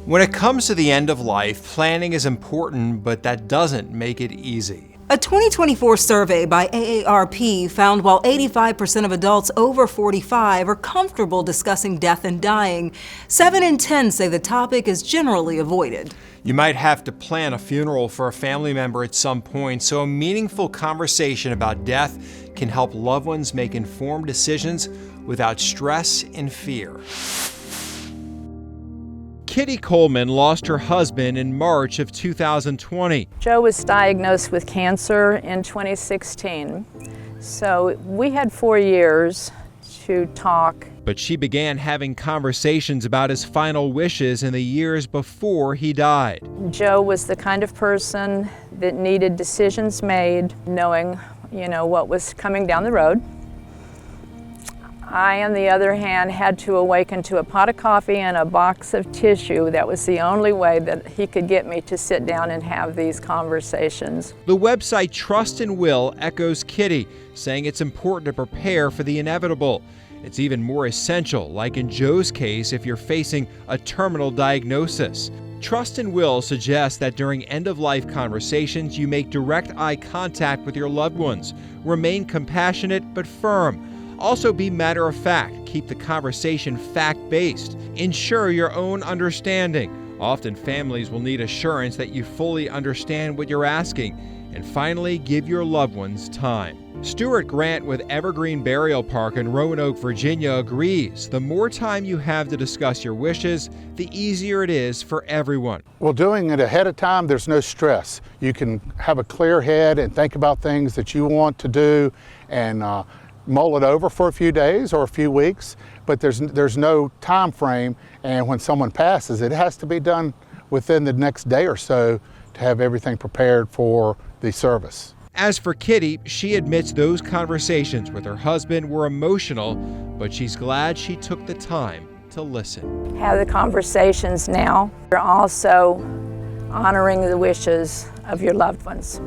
When it comes to the end of life, planning is important, but that doesn't make it easy. A 2024 survey by AARP found while 85% of adults over 45 are comfortable discussing death and dying, 7 in 10 say the topic is generally avoided. You might have to plan a funeral for a family member at some point, so a meaningful conversation about death can help loved ones make informed decisions without stress and fear. Kitty Coleman lost her husband in March of 2020. Joe was diagnosed with cancer in 2016, so we had 4 years to talk. But she began having conversations about his final wishes in the years before he died. Joe was the kind of person that needed decisions made, knowing, what was coming down the road. I, on the other hand, had to awaken to a pot of coffee and a box of tissue. That was the only way that he could get me to sit down and have these conversations. The website Trust and Will echoes Kitty, saying it's important to prepare for the inevitable. It's even more essential, like in Joe's case, if you're facing a terminal diagnosis. Trust and Will suggests that during end-of-life conversations, you make direct eye contact with your loved ones. Remain compassionate but firm. Also be matter-of-fact. Keep the conversation fact-based. Ensure your own understanding. Often families will need assurance that you fully understand what you're asking. And finally, give your loved ones time. Stuart Grant with Evergreen Burial Park in Roanoke, Virginia agrees. The more time you have to discuss your wishes, the easier it is for everyone. Well, doing it ahead of time, there's no stress. You can have a clear head and think about things that you want to do and mull it over for a few days or a few weeks, but there's no time frame, and when someone passes, it has to be done within the next day or so to have everything prepared for the service. As for Kitty, she admits those conversations with her husband were emotional, but she's glad she took the time to listen. Have the conversations now. You're also honoring the wishes of your loved ones.